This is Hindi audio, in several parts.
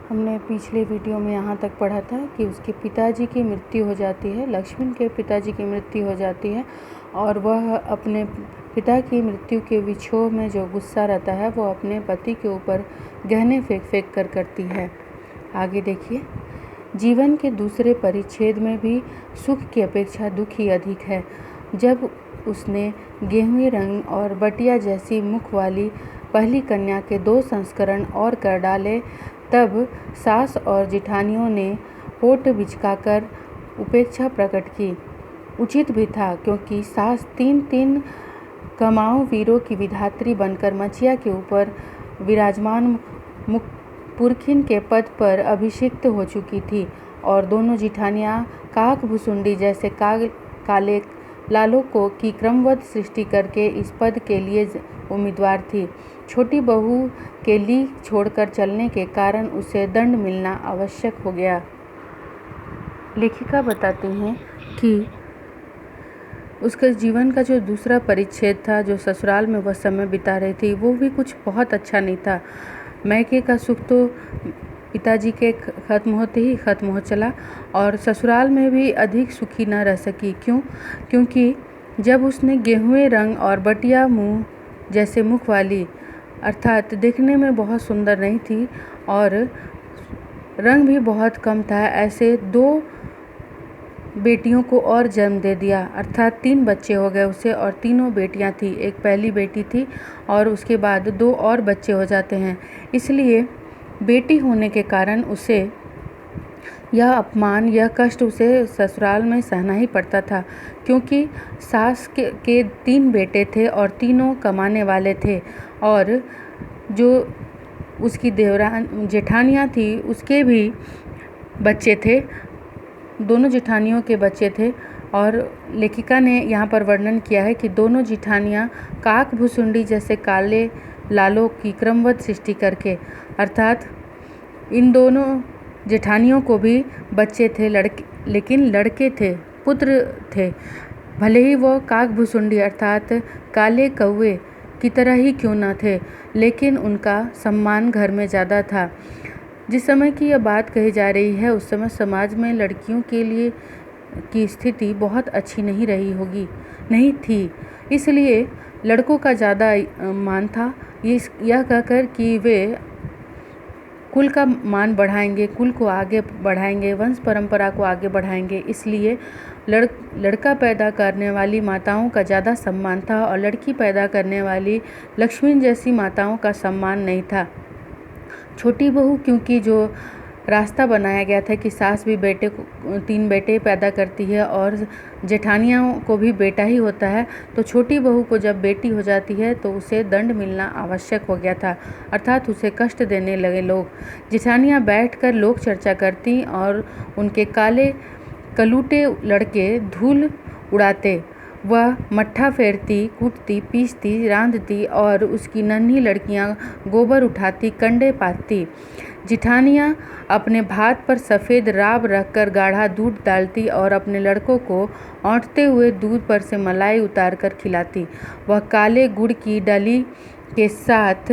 हमने पिछले वीडियो में यहाँ तक पढ़ा था कि उसके पिताजी की मृत्यु हो जाती है, लक्ष्मण के पिताजी की मृत्यु हो जाती है और वह अपने पिता की मृत्यु के विछोह में जो गुस्सा रहता है वो अपने पति के ऊपर गहने फेंक फेंक कर करती है। आगे देखिए, जीवन के दूसरे परिच्छेद में भी सुख की अपेक्षा दुख ही अधिक है। जब उसने गेहुए रंग और बटिया जैसी मुख वाली पहली कन्या के 2 संस्करण और कर डाले, तब सास और जिठानियों ने होठ बिचकाकर उपेक्षा प्रकट की। उचित भी था, क्योंकि सास 3-3 कमाऊ वीरों की विधात्री बनकर मचिया के ऊपर विराजमान पुरखिन के पद पर अभिषिक्त हो चुकी थी और दोनों जिठानियाँ काक भुसुंडी जैसे काले लालों की क्रमबद्ध सृष्टि करके इस पद के लिए उम्मीदवार थी। छोटी बहू के लीक छोड़कर चलने के कारण उसे दंड मिलना आवश्यक हो गया। लेखिका बताती हैं कि उसके जीवन का जो दूसरा परिच्छेद था, जो ससुराल में वह समय बिता रही थी, वो भी कुछ बहुत अच्छा नहीं था। मैके का सुख तो पिताजी के ख़त्म होते ही ख़त्म हो चला और ससुराल में भी अधिक सुखी न रह सकी। क्योंकि जब उसने गेहुए रंग और बटिया मुँह जैसे मुख वाली, अर्थात देखने में बहुत सुंदर नहीं थी और रंग भी बहुत कम था, ऐसे 2 बेटियों को और जन्म दे दिया, अर्थात 3 बच्चे हो गए उसे और तीनों बेटियां थी। एक पहली बेटी थी और उसके बाद 2 और बच्चे हो जाते हैं। इसलिए बेटी होने के कारण उसे यह अपमान, यह कष्ट उसे ससुराल में सहना ही पड़ता था, क्योंकि सास के 3 बेटे थे और तीनों कमाने वाले थे और जो उसकी जेठानियाँ थी उसके भी बच्चे थे, दोनों जेठानियों के बच्चे थे। और लेखिका ने यहाँ पर वर्णन किया है कि दोनों जेठानियाँ काक भुसुंडी जैसे काले लालों की क्रमबद्ध सृष्टि करके, अर्थात इन दोनों जेठानियों को भी बच्चे थे, लेकिन लड़के थे, पुत्र थे। भले ही वो काक भुसुंडी अर्थात काले कौवे की तरह ही क्यों न थे, लेकिन उनका सम्मान घर में ज़्यादा था। जिस समय की यह बात कही जा रही है, उस समय समाज में लड़कियों के लिए की स्थिति बहुत अच्छी नहीं थी। इसलिए लड़कों का ज़्यादा मान था, यह कहकर कि वे कुल का मान बढ़ाएंगे, कुल को आगे बढ़ाएंगे, वंश परंपरा को आगे बढ़ाएंगे। इसलिए लड़का पैदा करने वाली माताओं का ज़्यादा सम्मान था और लड़की पैदा करने वाली लक्ष्मी जैसी माताओं का सम्मान नहीं था। छोटी बहू, क्योंकि जो रास्ता बनाया गया था कि सास भी 3 बेटे पैदा करती है और जेठानियों को भी बेटा ही होता है, तो छोटी बहू को जब बेटी हो जाती है तो उसे दंड मिलना आवश्यक हो गया था, अर्थात उसे कष्ट देने लगे लोग। जेठानियाँ बैठकर लोक चर्चा करती और उनके काले कलूटे लड़के धूल उड़ाते। वह मट्ठा फेरती, कूटती, पीसती, रांधती और उसकी नन्ही लड़कियां गोबर उठाती, कंडे पाथती। जिठानियाँ अपने भात पर सफ़ेद राब रखकर गाढ़ा दूध डालती और अपने लड़कों को औंठते हुए दूध पर से मलाई उतारकर खिलाती। वह काले गुड़ की डली के साथ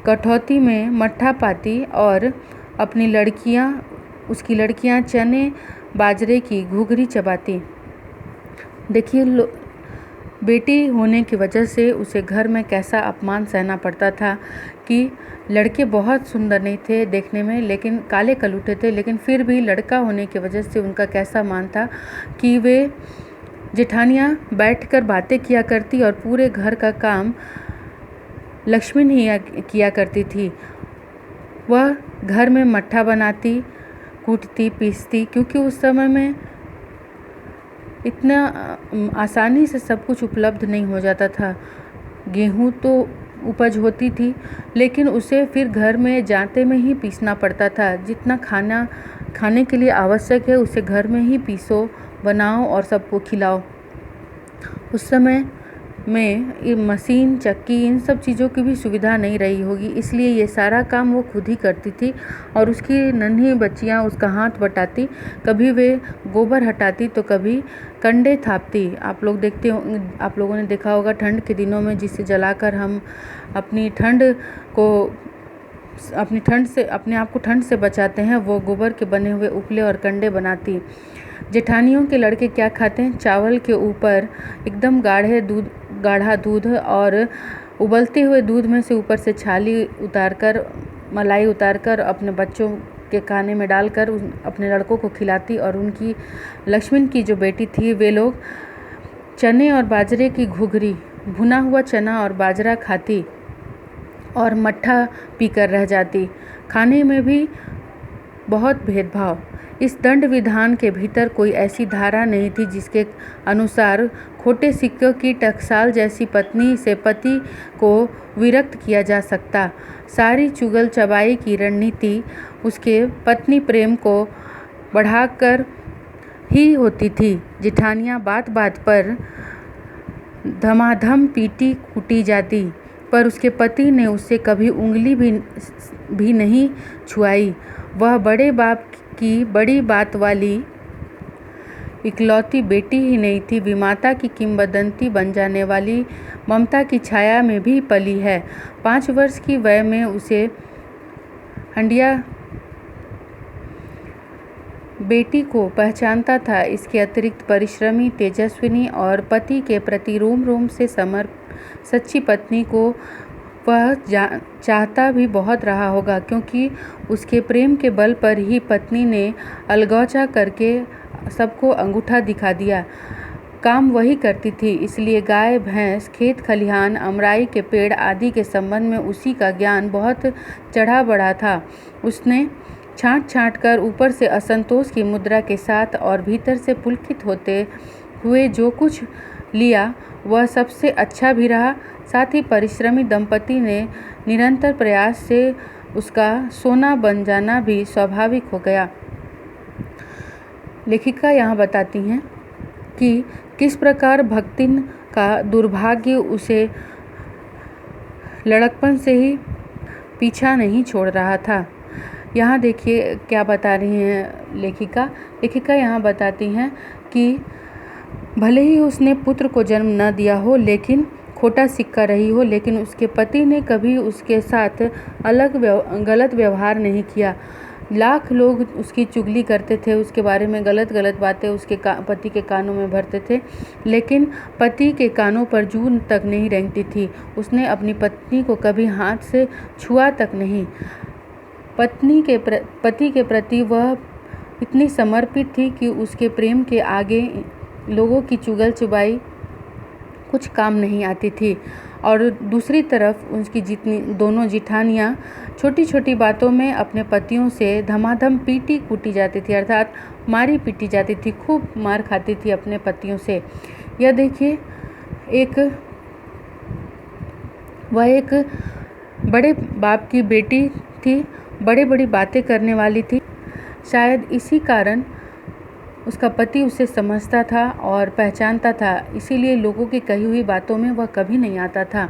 कठौती में मट्ठा पाती और उसकी लड़कियाँ चने बाजरे की घुघरी चबाती। देखिए, बेटी होने की वजह से उसे घर में कैसा अपमान सहना पड़ता था कि लड़के बहुत सुंदर नहीं थे देखने में, लेकिन काले कलूटे थे, लेकिन फिर भी लड़का होने की वजह से उनका कैसा मान था कि वे जेठानियाँ बैठकर बातें किया करती और पूरे घर का काम लक्ष्मी ही किया करती थी। वह घर में मट्ठा बनाती, कूटती, पीसती, क्योंकि उस समय में इतना आसानी से सब कुछ उपलब्ध नहीं हो जाता था। गेहूँ तो उपज होती थी, लेकिन उसे फिर घर में जांते में ही पीसना पड़ता था। जितना खाने के लिए आवश्यक है उसे घर में ही पीसो, बनाओ और सबको खिलाओ। उस समय में ये मशीन, चक्की, इन सब चीज़ों की भी सुविधा नहीं रही होगी, इसलिए ये सारा काम वो खुद ही करती थी और उसकी नन्ही बच्चियाँ उसका हाथ बटाती, कभी वे गोबर हटाती तो कभी कंडे थापती। आप लोगों ने देखा होगा ठंड के दिनों में जिसे जलाकर हम अपनी ठंड को अपने आप को ठंड से बचाते हैं, वो गोबर के बने हुए उपले और कंडे बनाती। जेठानियों के लड़के क्या खाते हैं? चावल के ऊपर एकदम गाढ़ा दूध और उबलते हुए दूध में से ऊपर से छाली उतारकर, मलाई उतारकर अपने बच्चों के खाने में डालकर अपने लड़कों को खिलाती। और उनकी लक्ष्मण की जो बेटी थी, वे लोग चने और बाजरे की घुघरी, भुना हुआ चना और बाजरा खाती और मट्ठा पीकर रह जाती। खाने में भी बहुत भेदभाव। इस दंड विधान के भीतर कोई ऐसी धारा नहीं थी जिसके अनुसार खोटे सिक्कों की टकसाल जैसी पत्नी से पति को विरक्त किया जा सकता। सारी चुगल चबाई की रणनीति उसके पत्नी प्रेम को बढ़ाकर ही होती थी। जेठानियाँ बात बात पर धमाधम पीटी कूटी जाती, पर उसके पति ने उससे कभी उंगली भी नहीं छुआई। वह बड़े बाप की बड़ी बात वाली इकलौती बेटी ही नहीं थी, विमाता की किंवदंती बन जाने वाली ममता की छाया में भी पली है। 5 वर्ष की वय में उसे हंडिया बेटी को पहचानता था। इसके अतिरिक्त परिश्रमी, तेजस्विनी और पति के प्रति रोम रोम से सच्ची पत्नी को वह चाहता भी बहुत रहा होगा, क्योंकि उसके प्रेम के बल पर ही पत्नी ने अलगौचा करके सबको अंगूठा दिखा दिया। काम वही करती थी, इसलिए गाय, भैंस, खेत खलिहान, अमराई के पेड़ आदि के संबंध में उसी का ज्ञान बहुत चढ़ा बढ़ा था। उसने छाँट कर ऊपर से असंतोष की मुद्रा के साथ और भीतर से पुलकित होते हुए जो कुछ लिया वह सबसे अच्छा भी रहा। साथ ही परिश्रमी दंपति ने निरंतर प्रयास से उसका सोना बन जाना भी स्वाभाविक हो गया। लेखिका यहाँ बताती हैं कि किस प्रकार भक्तिन का दुर्भाग्य उसे लड़कपन से ही पीछा नहीं छोड़ रहा था। यहाँ देखिए क्या बता रही हैं लेखिका यहाँ बताती हैं कि भले ही उसने पुत्र को जन्म न दिया हो, लेकिन खोटा सिक्का रही हो, लेकिन उसके पति ने कभी उसके साथ गलत व्यवहार नहीं किया। लाख लोग उसकी चुगली करते थे, उसके बारे में गलत बातें उसके पति के कानों में भरते थे, लेकिन पति के कानों पर जूं तक नहीं रेंगती थी। उसने अपनी पत्नी को कभी हाथ से छुआ तक नहीं। पति के प्रति वह इतनी समर्पित थी कि उसके प्रेम के आगे लोगों की चुगल चुबाई कुछ काम नहीं आती थी। और दूसरी तरफ उसकी दोनों जिठानियाँ छोटी छोटी बातों में अपने पतियों से धमाधम पीटी कूटी जाती थी, अर्थात मारी पीटी जाती थी, खूब मार खाती थी अपने पतियों से। यह देखिए वह एक बड़े बाप की बेटी थी, बड़ी बातें करने वाली थी। शायद इसी कारण उसका पति उसे समझता था और पहचानता था, इसीलिए लोगों की कही हुई बातों में वह कभी नहीं आता था।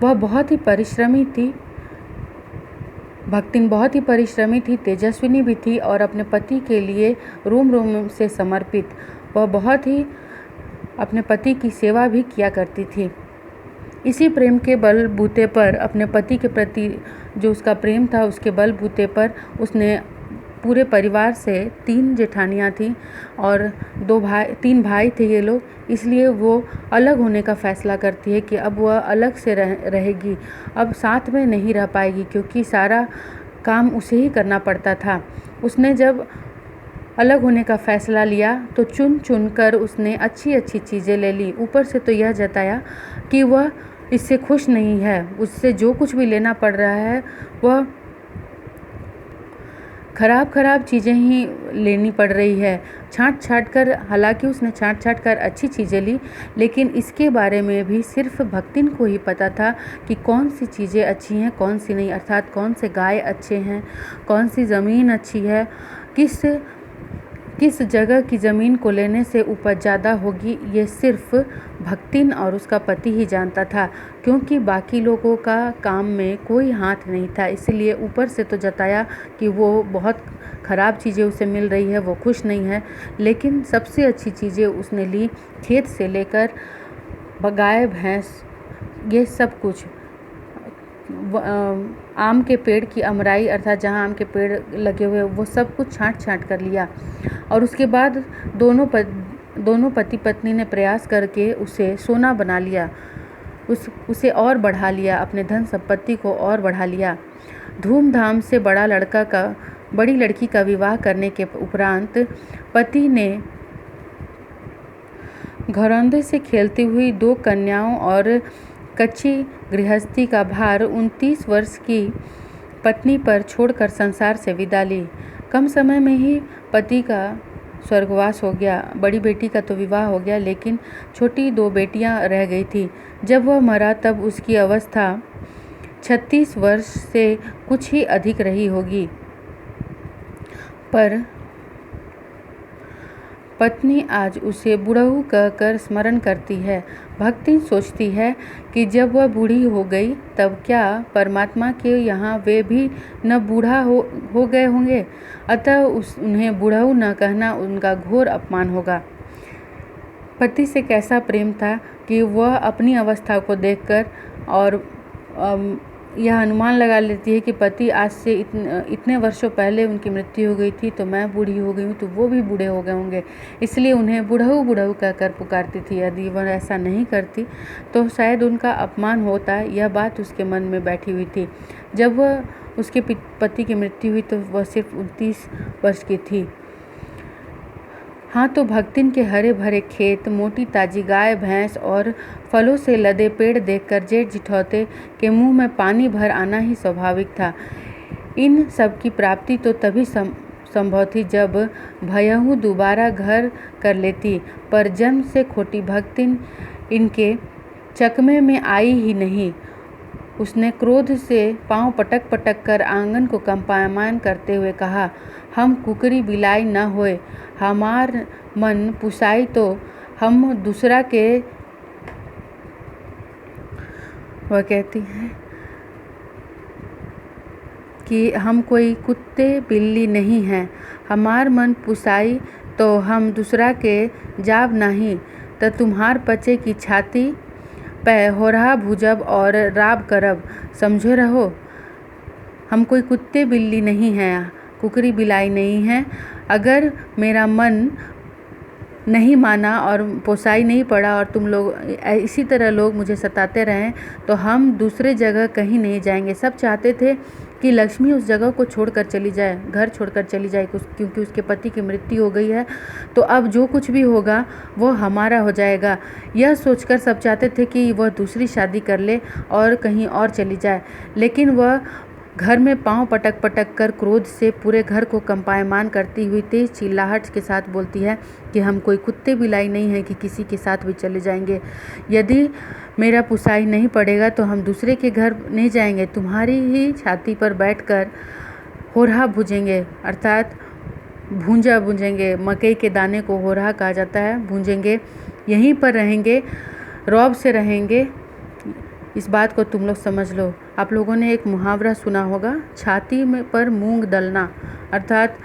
वह बहुत ही परिश्रमी थी, भक्तिन बहुत ही परिश्रमी थी, तेजस्विनी भी थी और अपने पति के लिए रोम रोम से समर्पित। वह बहुत ही अपने पति की सेवा भी किया करती थी। इसी प्रेम के बलबूते पर, अपने पति के प्रति जो उसका प्रेम था उसके बलबूते पर उसने पूरे परिवार से 3 जेठानियाँ थीं और 3 भाई थे ये लोग, इसलिए वो अलग होने का फ़ैसला करती है कि अब वह अलग से रहेगी, अब साथ में नहीं रह पाएगी, क्योंकि सारा काम उसे ही करना पड़ता था। उसने जब अलग होने का फ़ैसला लिया तो चुन कर उसने अच्छी चीज़ें ले ली। ऊपर से तो यह जताया कि वह इससे खुश नहीं है, उससे जो कुछ भी लेना पड़ रहा है वह खराब चीज़ें ही लेनी पड़ रही है। छाँट कर, हालांकि उसने छाँट कर अच्छी चीज़ें ली, लेकिन इसके बारे में भी सिर्फ भक्तिन को ही पता था कि कौन सी चीज़ें अच्छी हैं, कौन सी नहीं, अर्थात कौन से गाय अच्छे हैं, कौन सी ज़मीन अच्छी है, किस जगह की ज़मीन को लेने से उपज ज़्यादा होगी, ये सिर्फ भक्तिन और उसका पति ही जानता था, क्योंकि बाकी लोगों का काम में कोई हाथ नहीं था। इसलिए ऊपर से तो जताया कि वो बहुत ख़राब चीज़ें उसे मिल रही है, वो खुश नहीं है, लेकिन सबसे अच्छी चीज़ें उसने ली, खेत से लेकर गाय भैंस ये सब कुछ। आम के पेड़ की अमराई अर्थात जहाँ आम के पेड़ लगे हुए वो सब कुछ छाँट कर लिया। और उसके बाद दोनों पति पत्नी ने प्रयास करके उसे सोना बना लिया, उसे और बढ़ा लिया, अपने धन संपत्ति को और बढ़ा लिया। धूमधाम से बड़ी लड़की का विवाह करने के उपरांत पति ने घरौंदे से खेलती हुई 2 कन्याओं और कच्ची गृहस्थी का भार 29 वर्ष की पत्नी पर छोड़कर संसार से विदा ली। कम समय में ही पति का स्वर्गवास हो गया। बड़ी बेटी का तो विवाह हो गया, लेकिन छोटी 2 बेटियां रह गई थी। जब वह मरा तब उसकी अवस्था 36 वर्ष से कुछ ही अधिक रही होगी। पर पत्नी आज उसे बुढ़ऊ कहकर स्मरण करती है। भक्ति सोचती है कि जब वह बूढ़ी हो गई तब क्या परमात्मा के यहाँ वे भी न बूढ़ा हो गए होंगे, अतः उन्हें बुढ़ऊ न कहना उनका घोर अपमान होगा। पति से कैसा प्रेम था कि वह अपनी अवस्था को देखकर और यह अनुमान लगा लेती है कि पति आज से इतने वर्षों पहले उनकी मृत्यु हो गई थी, तो मैं बूढ़ी हो गई हूँ तो वो भी बूढ़े हो गए होंगे, इसलिए उन्हें बुढ़ऊ बुढ़ऊ कहकर पुकारती थी। यदि वह ऐसा नहीं करती तो शायद उनका अपमान होता। यह बात उसके मन में बैठी हुई थी। जब वह उसके पति की मृत्यु हुई तो वह सिर्फ 29 वर्ष की थी। हाँ, तो भक्तिन के हरे भरे खेत, मोटी ताजी गाय भैंस और फलों से लदे पेड़ देखकर जेठ जिठौते के मुंह में पानी भर आना ही स्वाभाविक था। इन सब की प्राप्ति तो तभी संभव थी जब भयहू दोबारा घर कर लेती, पर जन्म से खोटी भक्तिन इनके चकमे में आई ही नहीं। उसने क्रोध से पांव पटक पटक कर आंगन को कंपायमान करते हुए कहा, हम कुकरी बिलाई न होए, हमार मन पुसाई तो हम दूसरा के। वह कहती है कि हम कोई कुत्ते बिल्ली नहीं हैं, हमार मन पुसाई तो हम दूसरा के जाब नहीं, तो तुम्हार पचे की छाती पे होरहा भुजब और राब करब, समझे रहो। हम कोई कुत्ते बिल्ली नहीं हैं, कुकरी बिलाई नहीं हैं। अगर मेरा मन नहीं माना और पोसाई नहीं पड़ा और तुम लोग इसी तरह लोग मुझे सताते रहें तो हम दूसरे जगह कहीं नहीं जाएंगे। सब चाहते थे कि लक्ष्मी उस जगह को छोड़कर चली जाए, घर छोड़कर चली जाए, क्योंकि उसके पति की मृत्यु हो गई है, तो अब जो कुछ भी होगा वो हमारा हो जाएगा। यह सोचकर सब चाहते थे कि वह दूसरी शादी कर ले और कहीं और चली जाए, लेकिन वह घर में पांव पटक पटक कर क्रोध से पूरे घर को कंपायमान करती हुई तेज चिल्लाहट के साथ बोलती है कि हम कोई कुत्ते बिलाई नहीं हैं कि किसी के साथ भी चले जाएंगे। यदि मेरा पुसाई नहीं पड़ेगा तो हम दूसरे के घर नहीं जाएंगे, तुम्हारी ही छाती पर बैठकर होरहा भूजेंगे, अर्थात भूंजा भूजेंगे। मकई के दाने को होरहा कहा जाता है, भूजेंगे, यहीं पर रहेंगे, रौब से रहेंगे। इस बात को तुम लोग समझ लो। आप लोगों ने एक मुहावरा सुना होगा, छाती में पर मूंग दलना, अर्थात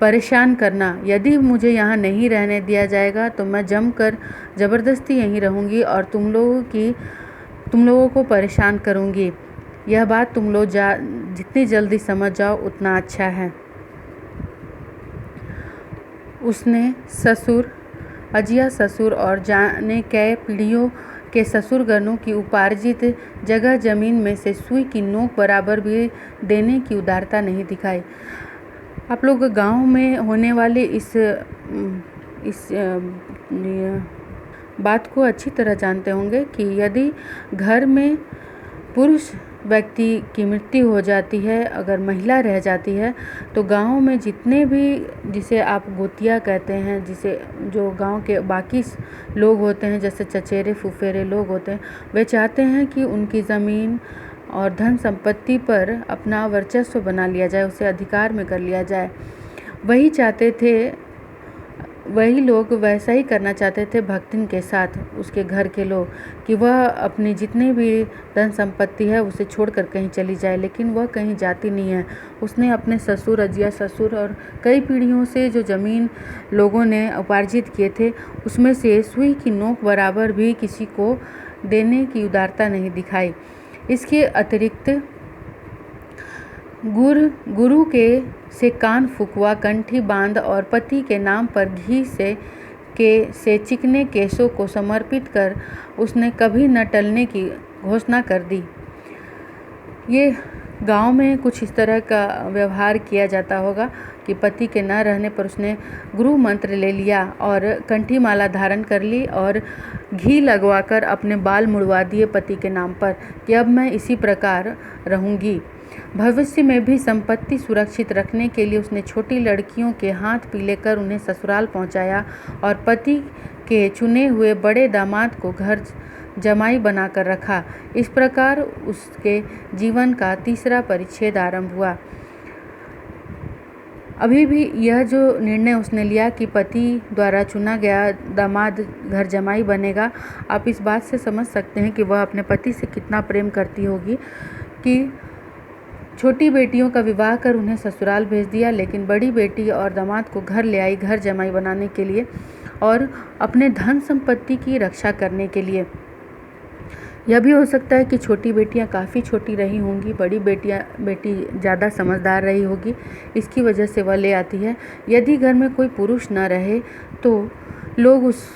परेशान करना। यदि मुझे यहाँ नहीं रहने दिया जाएगा तो मैं जमकर ज़बरदस्ती यहीं रहूँगी और तुम लोगों को परेशान करूँगी। यह बात तुम लोग जितनी जल्दी समझ जाओ उतना अच्छा है। उसने ससुर, अजिया ससुर और जाने कै पीढ़ियों के ससुरगणों की उपार्जित जगह जमीन में से सुई की नोक बराबर भी देने की उदारता नहीं दिखाई। आप लोग गांव में होने वाले इस बात को अच्छी तरह जानते होंगे कि यदि घर में पुरुष व्यक्ति की मृत्यु हो जाती है, अगर महिला रह जाती है, तो गांव में जितने भी, जिसे आप गोतिया कहते हैं, जिसे जो गांव के बाकी लोग होते हैं, जैसे चचेरे फुफेरे लोग होते हैं, वे चाहते हैं कि उनकी ज़मीन और धन संपत्ति पर अपना वर्चस्व बना लिया जाए, उसे अधिकार में कर लिया जाए। वही लोग वैसा ही करना चाहते थे भक्तिन के साथ, उसके घर के लोग, कि वह अपनी जितनी भी धन संपत्ति है उसे छोड़कर कहीं चली जाए, लेकिन वह कहीं जाती नहीं है। उसने अपने ससुर, अजिया ससुर और कई पीढ़ियों से जो ज़मीन लोगों ने उपार्जित किए थे, उसमें से सुई की नोक बराबर भी किसी को देने की उदारता नहीं दिखाई। इसके अतिरिक्त गुरु के से कान फुकवा, कंठी बांध और पति के नाम पर घी से चिकने केसों को समर्पित कर उसने कभी न टलने की घोषणा कर दी। ये गांव में कुछ इस तरह का व्यवहार किया जाता होगा कि पति के न रहने पर उसने गुरु मंत्र ले लिया और कंठी माला धारण कर ली और घी लगवाकर अपने बाल मुड़वा दिए पति के नाम पर कि अब मैं इसी प्रकार रहूँगी। भविष्य में भी संपत्ति सुरक्षित रखने के लिए उसने छोटी लड़कियों के हाथ पीले कर उन्हें ससुराल पहुंचाया और पति के चुने हुए बड़े दामाद को घर जमाई बनाकर रखा। इस प्रकार उसके जीवन का तीसरा परिच्छेद आरंभ हुआ। अभी भी यह जो निर्णय उसने लिया कि पति द्वारा चुना गया दामाद घर जमाई बनेगा, आप इस बात से समझ सकते हैं कि वह अपने पति से कितना प्रेम करती होगी कि छोटी बेटियों का विवाह कर उन्हें ससुराल भेज दिया, लेकिन बड़ी बेटी और दामाद को घर ले आई घर जमाई बनाने के लिए और अपने धन संपत्ति की रक्षा करने के लिए। यह भी हो सकता है कि छोटी बेटियां काफ़ी छोटी रही होंगी, बड़ी बेटी ज़्यादा समझदार रही होगी, इसकी वजह से वह ले आती है। यदि घर में कोई पुरुष न रहे तो लोग उस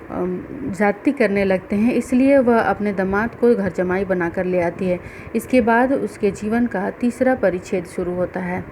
ज़्यादती करने लगते हैं, इसलिए वह अपने दामाद को घर जमाई बनाकर ले आती है। इसके बाद उसके जीवन का तीसरा परिच्छेद शुरू होता है।